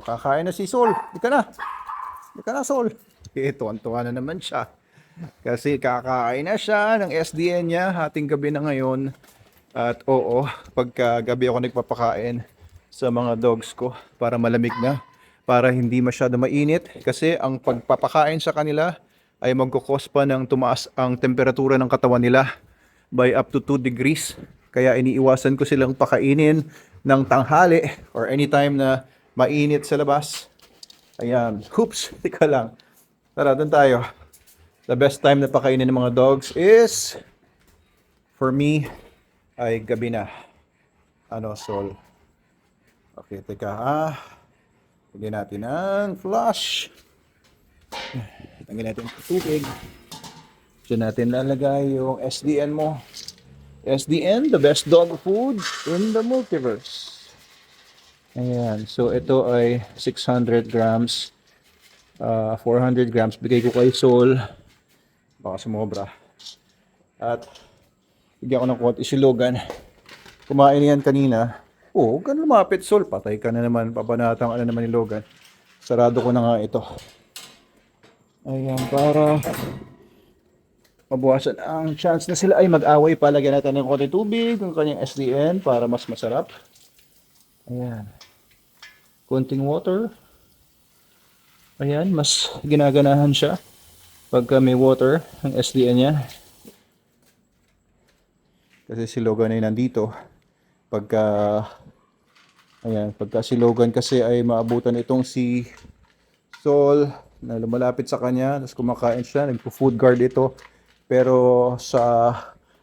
Oh, kakain na si Sol. Di ka na. Di ka na, Sol. Tuwan-tuwa na naman siya. Kasi kakain na siya ng SDN niya. Hating gabi na ngayon. At oo, pagka gabi ako nagpapakain sa mga dogs ko para malamig na. Para hindi masyado mainit. Kasi ang pagpapakain sa kanila ay magkukos pa ng tumaas ang temperatura ng katawan nila by up to 2 degrees. Kaya iniiwasan ko silang pakainin ng tanghali or anytime na mainit sa labas. Ayan. Oops, tika lang. Tara, doon tayo. The best time na pakainin ng mga dogs is, for me, ay gabi na. Ano, Sol? Okay, teka ha. Lagyan natin ang flush. Lagyan natin ang tubig. Diyan natin lalagay yung SDN mo. SDN, the best dog food in the multiverse. Ayan. So, ito ay 600 grams. 400 grams. Bigay ko kay Sol. Baka sumobra. At, bigyan ko ng konti si Logan. Kumain yan kanina. Oh, ganun lumapit, Sol. Patay ka na naman. Pabanatang ano naman ni Logan. Sarado ko na nga ito. Ayan, para mabuwasan ang chance na sila ay mag-away. Palagyan natin ng konti tubig, ng kanyang SDN para mas masarap. Ayan. Konting water. Ayan, mas ginaganahan siya pagka may water ang SDN niya. Kasi si Logan ay nandito. Pagka si Logan kasi ay maabutan itong si Sol na lumalapit sa kanya, tapos kumakain siya, nagpo-food guard ito. Pero sa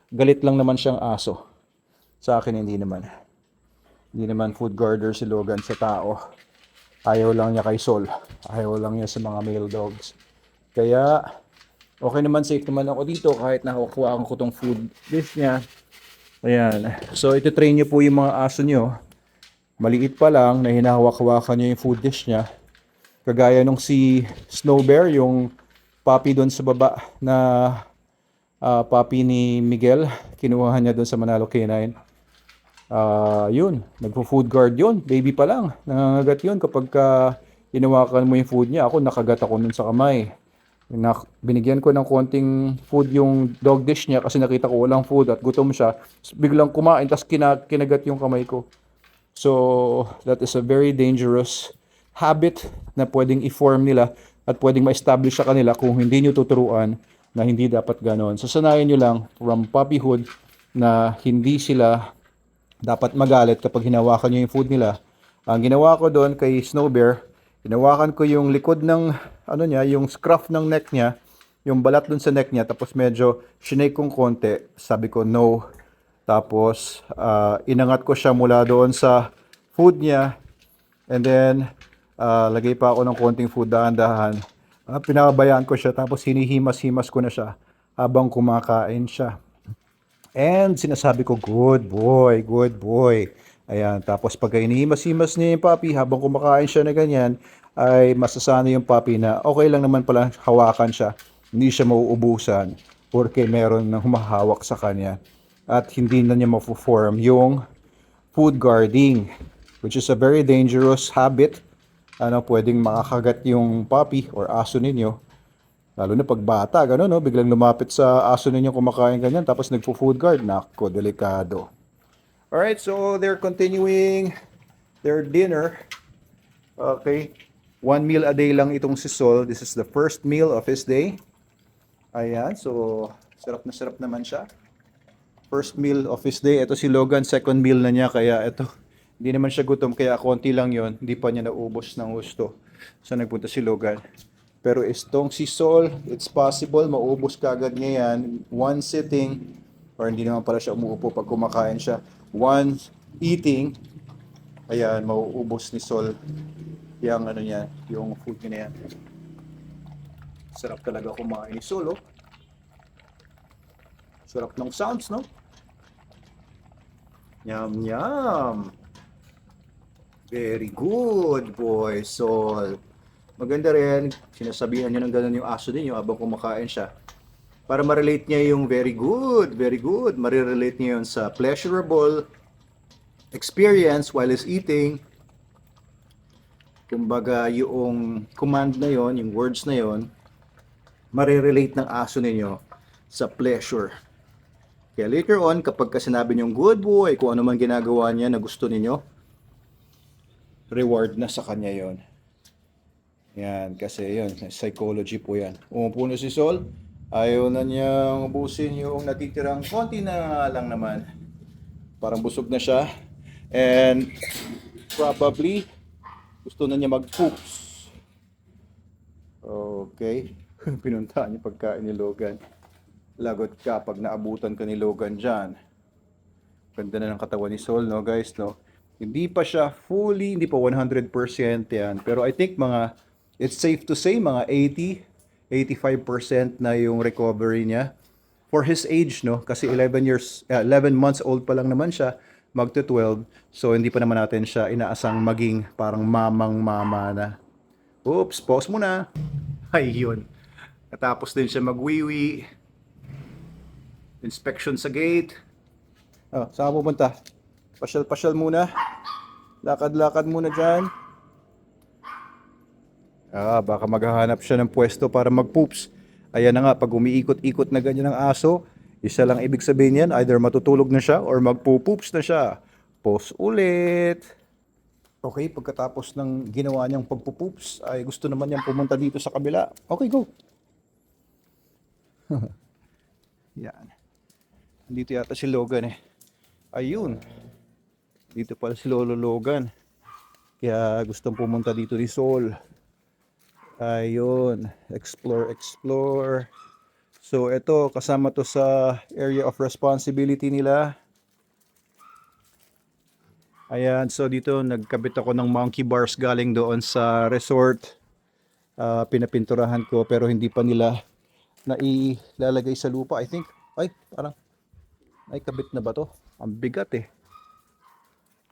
galit lang naman siyang aso. Sa akin hindi naman. Hindi naman food guarder si Logan sa tao. Ayaw lang niya kay Sol. Ayaw lang niya sa mga male dogs. Kaya okay naman, safe naman ako dito kahit nakukuhaan ko tong food dish niya. Ayan. So ito-train niyo po yung mga aso niyo. Maliit pa lang na hinahawak-hawakan niyo yung food dish niya. Kagaya nung si Snow Bear, yung puppy doon sa baba na puppy ni Miguel, kinuha niya doon sa Manalo Canine. Yun, nagpo-food guard yun, baby pa lang, nangangagat yun kapag hinawakan mo yung food niya. Ako, nakagat ako nun sa kamay. Binigyan ko ng konting food yung dog dish niya kasi nakita ko walang food at gutom siya. Biglang kumain, tapos kinagat yung kamay ko. So, that is a very dangerous habit na pwedeng i-form nila at pwedeng ma-establish sa kanila kung hindi nyo tuturuan na hindi dapat ganon. So, sanayan nyo lang from puppyhood na hindi sila dapat magalit kapag hinawakan nyo yung food nila. Ang ginawa ko doon kay Snow Bear, hinawakan ko yung likod ng, yung scruff ng neck niya, yung balat doon sa neck niya, tapos medyo shinake kong konti. Sabi ko, no. Tapos, inangat ko siya mula doon sa food niya. And then, lagay pa ako ng konting food dahan-dahan. Pinabayaan ko siya, tapos hinihimas-himas ko na siya habang kumakain siya. And sinasabi ko, good boy, good boy. Ayan, tapos pag hinihimas-himas niya yung puppy, habang kumakain siya na ganyan, ay masasanay yung puppy na okay lang naman pala hawakan siya. Hindi siya mauubusan porque meron ng humahawak sa kanya. At hindi na niya ma-form yung food guarding, which is a very dangerous habit. Pwedeng makakagat yung puppy or aso ninyo. Lalo na pag bata, gano'n, no? Biglang lumapit sa aso ninyo kumakain ganyan, tapos nagpo-food guard. Nako, delikado. Alright, so they're continuing their dinner. Okay. 1 meal a day lang itong si Sol. This is the first meal of his day. Ayan, so sarap na sarap naman siya. First meal of his day. Ito si Logan, second meal na niya. Kaya ito, hindi naman siya gutom. Kaya konti lang yon. Hindi pa niya naubos ng gusto. So nagpunta si Logan. Pero itong si Sol, it's possible maubos kagad niya yan. One sitting, or hindi naman pala siya umuupo pag kumakain siya. One eating, ayan, mauubos ni Sol yung yung food niya na yan. Sarap talaga kumain ni Sol, oh. Sarap ng sounds, no? Yum, yum. Very good, boy, Sol. Maganda rin, sinasabihan nyo ng gano'n yung aso din, yung habang kumakain siya. Para ma-relate niya yung very good, ma-relate niya yun sa pleasurable experience while he's eating. Kumbaga, yung command na yon, yung words na yon, marirelate ng aso ninyo sa pleasure. Kaya later on, kapag ka sinabi niyong good boy, kung ano man ginagawa niya na gusto ninyo, reward na sa kanya yon. Yan, kasi yun, psychology po yan. Umupo na si Sol, ayaw na niyang ubusin yung natitirang konti na lang naman. Parang busog na siya. And probably, gusto na niya mag-poops. Okay. Pinuntahan yung pagkain ni Logan. Lagot ka pag naabutan ka ni Logan dyan. Ganda na ng katawan ni Sol, no guys, no? Hindi pa siya fully, hindi pa 100% yan. Pero I think it's safe to say, mga 85% na yung recovery niya. For his age, no? Kasi 11 months old pa lang naman siya, magto 12. So, hindi pa naman natin siya inaasang maging parang mamang-mama na. Oops, pause muna. Ay, yun. Natapos din siya magwiwi. Inspection sa gate. Oh, saan ka pupunta? Pasyal-pasyal muna. Lakad-lakad muna dyan. Baka maghahanap siya ng pwesto para mag-poops. Ayan na nga, pag umiikot-ikot na ganyan ang aso, isa lang ibig sabihin yan, either matutulog na siya or magpo-poops na siya. Pause ulit. Okay, pagkatapos ng ginawa niyang pagpo-poops, ay gusto naman niyang pumunta dito sa kabila. Okay, go. Yan. Dito yata si Logan eh. Ayun. Dito pala si Lolo Logan. Kaya gustong pumunta dito ni Sol. Ayun. Explore, explore. So ito, kasama to sa area of responsibility nila. Ayan, so dito nagkabit ako ng monkey bars galing doon sa resort. Pinapinturahan ko pero hindi pa nila nailalagay sa lupa. I think, ay parang, ay kabit na ba to? Ang bigat eh.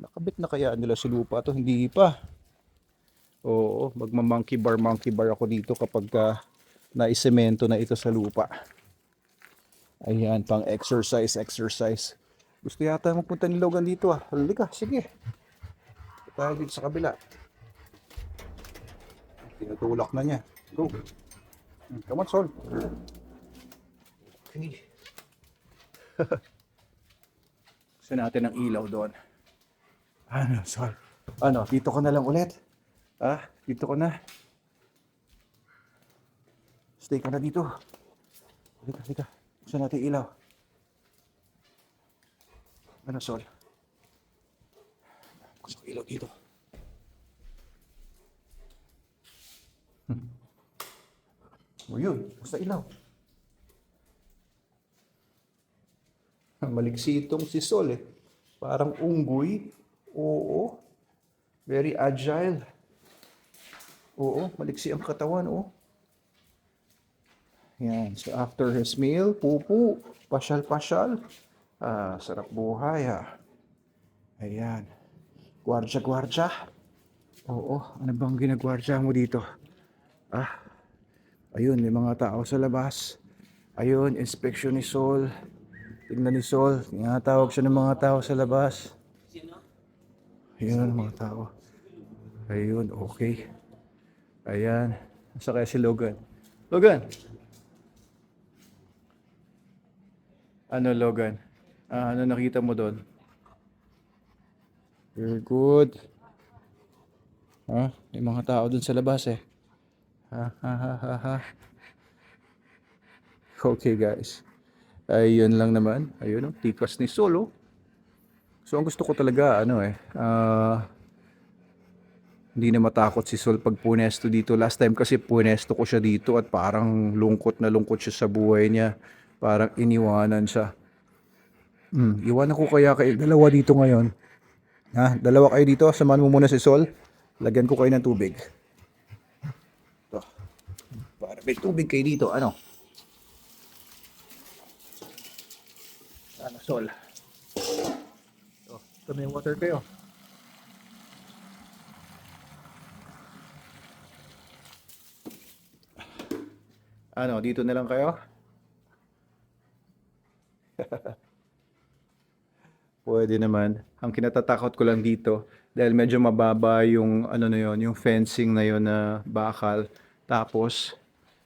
Nakabit na kaya nila sa lupa to? Hindi pa. Oo, monkey bar ako dito kapag naisemento na ito sa lupa. Ayan, pang exercise. Gusto yata magpunta ni Logan dito ah. Halika, sige. Tayo dito sa kabila. Tinutulak na niya. Go. Come on, Sol. Okay. Gusto natin ng ilaw doon. Ano, Sol? Ano, dito ko na lang ulit. Dito ko na. Stay ka na dito. Halika. Gusto natin ilaw. Ano, Sol? Gusto ko ilaw dito. O yun, basta ilaw. Maliksi itong si Sol eh. Parang unggoy. Oo. Very agile. Oo, maliksi ang katawan, oh. Yan, so after his meal, pupu, pasyal-pasyal. Sarap buhay ha. Ayan. Gwardya. Oo, ano bang ginagwardya mo dito? Ayun, may mga tao sa labas. Ayun, inspection ni Sol. Tingnan ni Sol, tinatawag siya ng mga tao sa labas. Ayun, mga tao. Ayun, okay. Ayan. Nasa kaya si Logan. Logan! Ano, Logan? Ano nakita mo doon? Very good. May mga tao doon sa labas eh. Ha. Okay, guys. Ayun lang naman. Ayun, tikas ni Solo. So, ang gusto ko talaga, hindi na matakot si Sol pag punesto dito. Last time kasi punesto ko siya dito at parang lungkot na lungkot siya sa buhay niya. Parang iniwanan siya. Iwanan ko kaya kayo dalawa dito ngayon. Dalawa kayo dito. Samahan mo muna si Sol. Lagyan ko kayo ng tubig. Ito. Para may tubig kayo dito. Ano, Sol? Ito may water kayo. Ano, dito na lang kayo? Pwede naman. Ang kinatatakot ko lang dito, dahil medyo mababa yung ano na yon, yung fencing na yon na bakal. Tapos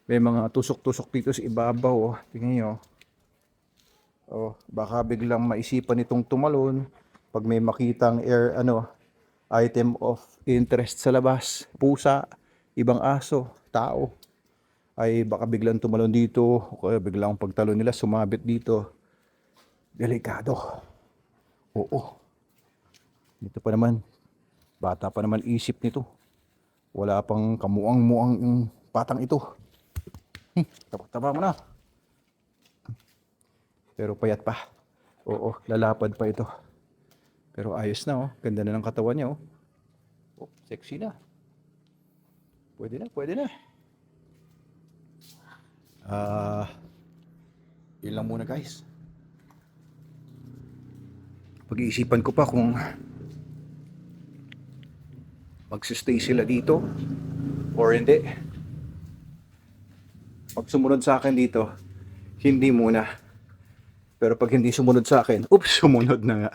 may mga tusok-tusok dito sa ibabaw, oh. Tingnan niyo. Oh, baka biglang maisipan nitong tumalon pag may makitang item of interest sa labas, pusa, ibang aso, tao, ay baka biglang tumalon dito o kaya biglang pagtalon nila sumabit dito. Delikado. Oo. Dito pa naman, bata pa naman isip nito. Wala pang kamuang-muang yung patang ito. Taba mo na. Pero payat pa. Oo, lalapad pa ito. Pero ayos na, oh. Ganda na ng katawan niya, oh. Oh, sexy na. Pwede na, pwede na. Yun lang muna, guys. Pag-iisipan ko pa kung magsistay sila dito or hindi. Pag sumunod sa akin dito, hindi muna. Pero pag hindi sumunod sa akin, sumunod na nga.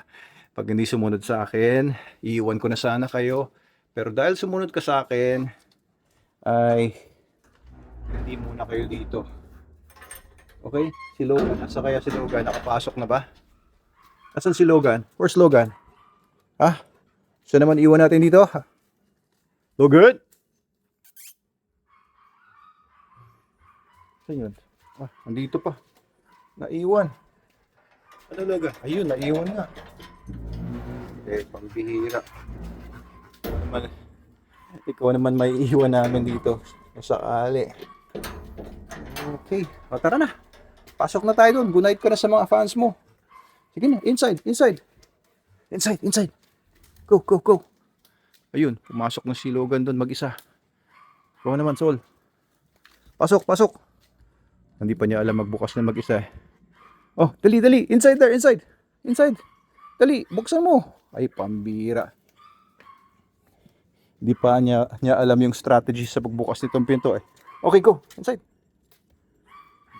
Pag hindi sumunod sa akin, iiwan ko na sana kayo. Pero dahil sumunod ka sa akin, ay hindi muna kayo dito. Okay? Si Logan, asa kaya si Logan? Nakapasok na ba? Asan si Logan? Where's Logan? Ha? Siya naman iwan natin dito? Logan? Saan yun? Nandito pa. Naiwan. Ano Logan? Ayun, naiwan nga. Pambihira. Ikaw naman may iwan namin dito. Sakali. Okay. Tara na. Pasok na tayo doon. Good night ka na sa mga fans mo. Sige na. Inside. Inside. Go. Ayun. Pumasok na si Logan doon mag-isa. Ikaw naman, Sol. Pasok. Hindi pa niya alam magbukas na mag-isa eh. Oh, dali. Inside. Dali, buksan mo. Ay, pambira. Hindi pa niya alam yung strategy sa pagbukas nitong pinto eh. Okay, go. Inside.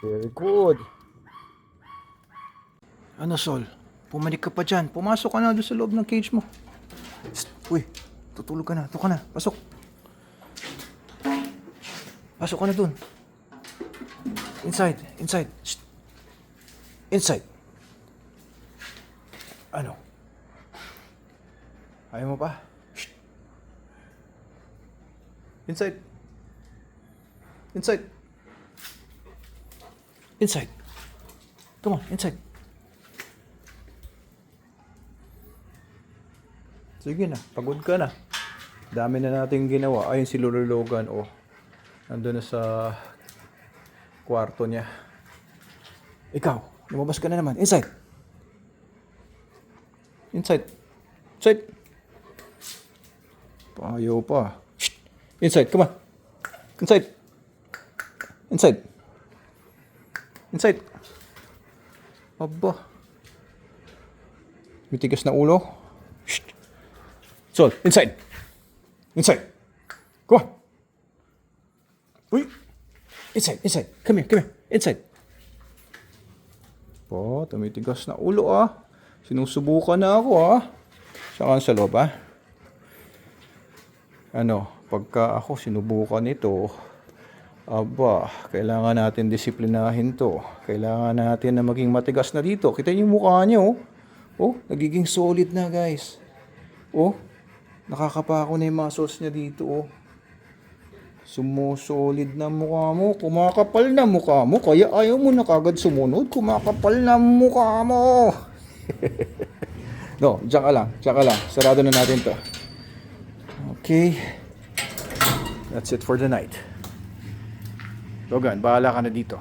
Very good. Ano, Sol? Pumanik ka pa dyan. Pumasok ka na doon sa loob ng cage mo. Uy, tutulog ka na. Ito ka na. Pasok. Pasok ka na doon. Inside. Shh. Inside. Ano? Ayaw mo pa? Shh. Inside. Come on, inside. Sige na, pagod ka na. Dami na nating ginawa. Ayun si Lolo Logan, oh. Nandun na sa kwarto niya. Ikaw, lumabas ka na naman. Inside. Ayaw pa. Shh. Inside, come on. Inside. Aba. Mitigas na ulo. Shh. Sol, inside. Come on. Uy. Inside. Come here. Inside. Po, tumitigas na ulo ah. Sinusubukan na ako ah. Saka sa loob ah. Pagka ako sinubukan ito, aba, kailangan natin disiplinahin to. Kailangan natin na maging matigas na dito. Kita niyo yung mukha niyo, oh. Oh, nagiging solid na, guys. Oh, nakakapako na yung muscles niya dito, oh. Sumusolid na mukha mo. Kumakapal na mukha mo. Kaya ayaw mo na kagad sumunod. Kumakapal na mukha mo. No, diyan ka lang. Sarado na natin to. Okay. That's it for the night. Logan, bahala ka na dito.